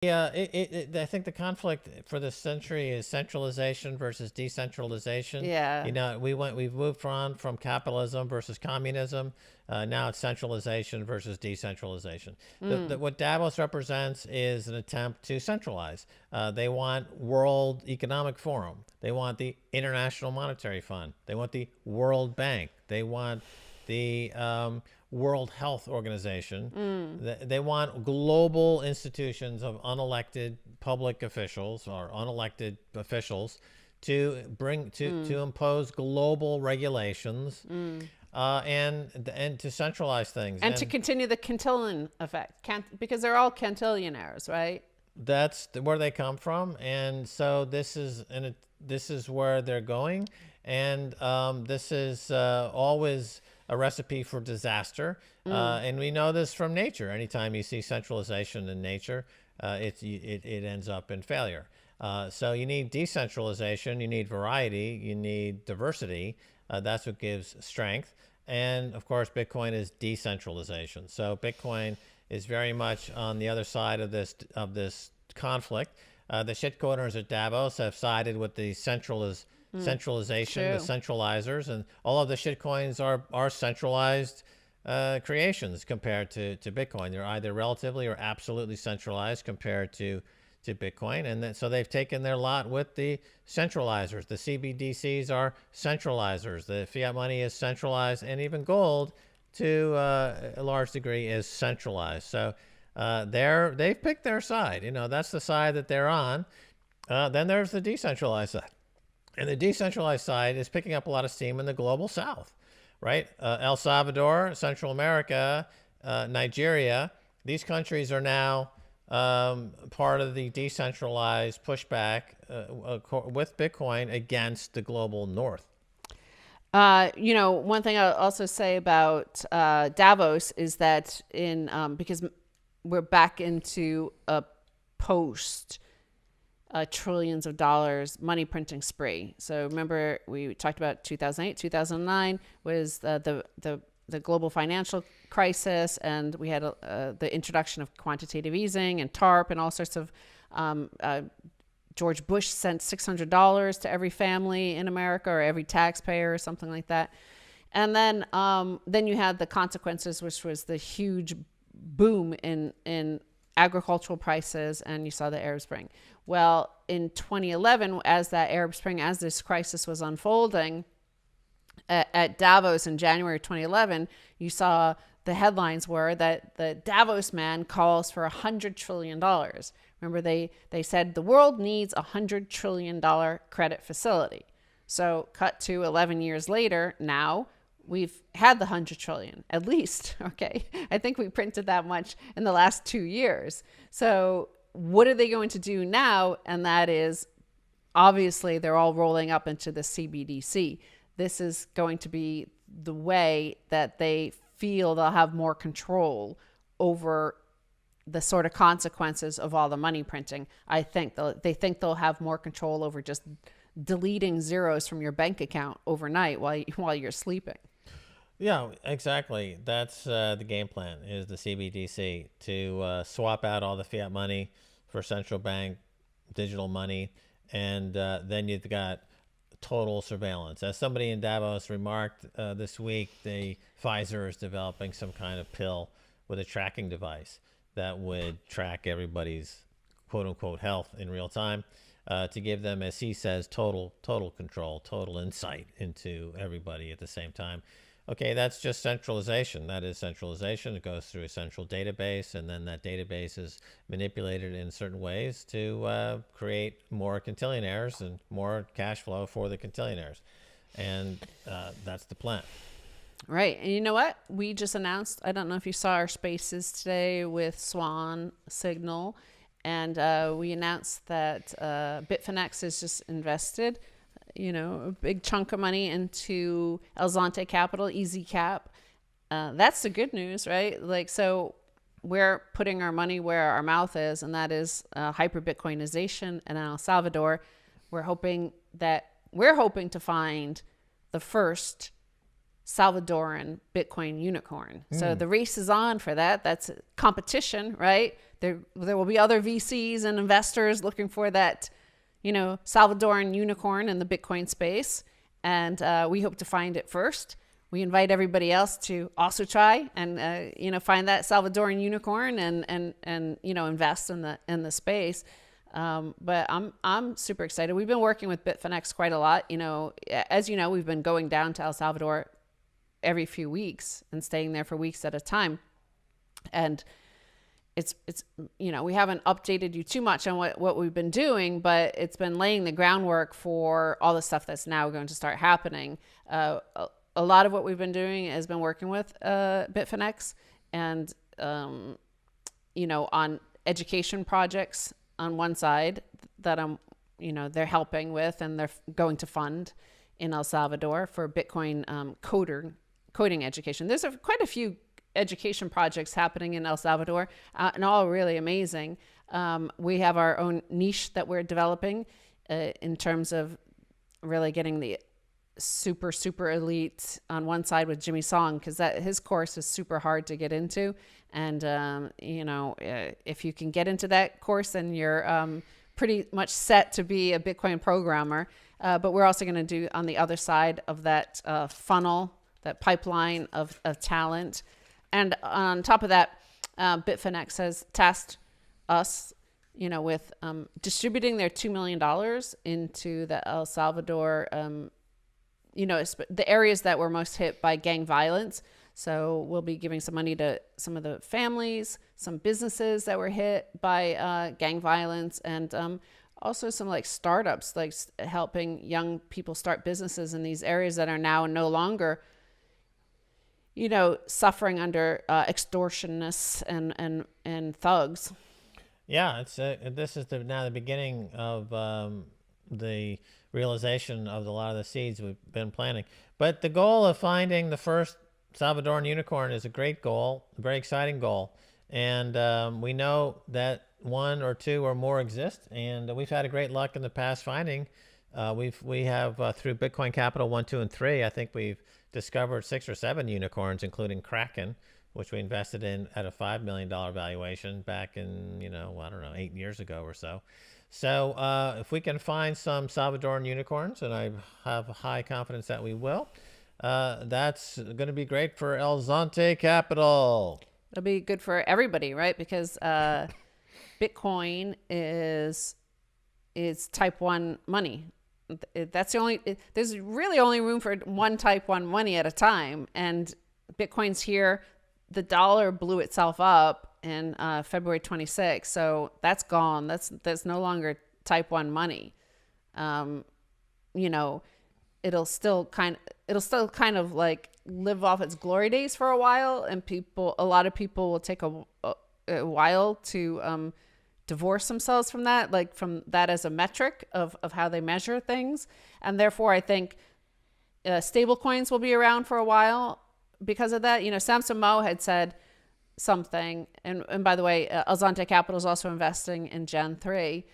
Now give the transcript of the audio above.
Yeah, I think the conflict for this century is centralization versus decentralization. Yeah. We've moved on from capitalism versus communism. Now it's centralization versus decentralization. Mm. What Davos represents is an attempt to centralize. They want World Economic Forum. They want the International Monetary Fund. They want the World Bank. They want the World Health Organization. They want global institutions of unelected public officials or unelected officials to to impose global regulations and to centralize things. And to continue the Cantillon effect, because they're all Cantillionaires, right? That's where they come from, and so this is where they're going, and this is always a recipe for disaster. And we know this from nature. Anytime you see centralization in nature, it ends up in failure. So you need decentralization, you need variety, you need diversity. That's what gives strength. And of course, Bitcoin is decentralization. So Bitcoin is very much on the other side of this conflict. The shitcoiners at Davos have sided with the centralization, True. the centralizers, and all of the shitcoins are centralized creations compared to Bitcoin. They're either relatively or absolutely centralized compared to Bitcoin, and so they've taken their lot with the centralizers. The CBDCs are centralizers. The fiat money is centralized, and even gold, to a large degree, is centralized. So they've picked their side. That's the side that they're on. Then there's the decentralized side, and the decentralized side is picking up a lot of steam in the global south, right? El Salvador, Central America, Nigeria. These countries are now part of the decentralized pushback with Bitcoin against the global north. One thing I'll also say about Davos is that because we're back into a post trillions of dollars money printing spree. So remember, we talked about 2008, 2009 was the global financial crisis, and we had the introduction of quantitative easing and TARP and all sorts of. George Bush sent $600 to every family in America, or every taxpayer, or something like that. And then you had the consequences, which was the huge boom in agricultural prices, and you saw the Arab Spring. Well, in 2011, as this crisis was unfolding, at Davos in January 2011, you saw the headlines were that the Davos man calls for $100 trillion. Remember, they said the world needs $100 trillion credit facility. So cut to 11 years later, now we've had the 100 trillion at least. Okay. I think we printed that much in the last 2 years. So what are they going to do now? And that is, obviously, they're all rolling up into the CBDC. This is going to be the way that they feel they'll have more control over the sort of consequences of all the money printing. I think they think they'll have more control over just deleting zeros from your bank account overnight while you're sleeping. Yeah, exactly. That's the game plan, is the CBDC, to swap out all the fiat money for central bank digital money, and then you've got total surveillance. As somebody in Davos remarked this week, Pfizer is developing some kind of pill with a tracking device that would track everybody's quote unquote health in real time, to give them, as he says, total control, total insight into everybody at the same time. Okay, that's just centralization. That is centralization. It goes through a central database, and then that database is manipulated in certain ways to create more cantillionaires and more cash flow for the cantillionaires. And that's the plan. Right. And you know what? We just announced, I don't know if you saw our spaces today with Swan Signal, and we announced that Bitfinex has just invested a big chunk of money into Zonte Capital, Easy Cap. That's the good news, right? So we're putting our money where our mouth is, and that is hyper Bitcoinization in El Salvador. We're hoping to find the first Salvadoran Bitcoin unicorn. So the race is on for that. That's competition, right? There will be other VCs and investors looking for that, Salvadoran unicorn in the Bitcoin space. And we hope to find it first. We invite everybody else to also try and, find that Salvadoran unicorn and invest in the space. But I'm super excited. We've been working with Bitfinex quite a lot. As you know, we've been going down to El Salvador every few weeks and staying there for weeks at a time. And it's we haven't updated you too much on what we've been doing, but it's been laying the groundwork for all the stuff that's now going to start happening. A lot of what we've been doing has been working with Bitfinex and, on education projects on one side that they're helping with and they're going to fund in El Salvador for Bitcoin coding education. There's quite a few education projects happening in El Salvador, and all really amazing. We have our own niche that we're developing in terms of really getting the super, super elite on one side with Jimmy Song, because his course is super hard to get into. And, if you can get into that course, then you're pretty much set to be a Bitcoin programmer. But we're also going to do on the other side of that funnel, that pipeline of talent. And on top of that, Bitfinex has tasked us, with distributing their $2 million into the El Salvador, the areas that were most hit by gang violence. So we'll be giving some money to some of the families, some businesses that were hit by gang violence, and also some startups, helping young people start businesses in these areas that are now no longer suffering under extortionists and thugs. Yeah, this is now the beginning of the realization of a lot of the seeds we've been planting. But the goal of finding the first Salvadoran unicorn is a great goal, a very exciting goal. And we know that one or two or more exist, and we've had a great luck in the past finding. We have through Bitcoin Capital 1, 2, and 3, I think we've discovered 6 or 7 unicorns, including Kraken, which we invested in at a $5 million valuation back in, 8 years ago or so. So if we can find some Salvadoran unicorns, and I have high confidence that we will, that's going to be great for El Zonte Capital. It'll be good for everybody, right? Because Bitcoin is type 1 money. That's there's really only room for one type 1 money at a time. And Bitcoin's here. The dollar blew itself up in February 26th. So that's gone. That's no longer type 1 money. It'll still kind of live off its glory days for a while. And a lot of people will take a while to divorce themselves from that, from that as a metric of how they measure things. And therefore, I think stable coins will be around for a while because of that. Samson Mow had said something, and by the way, El Zonte Capital is also investing in Gen 3.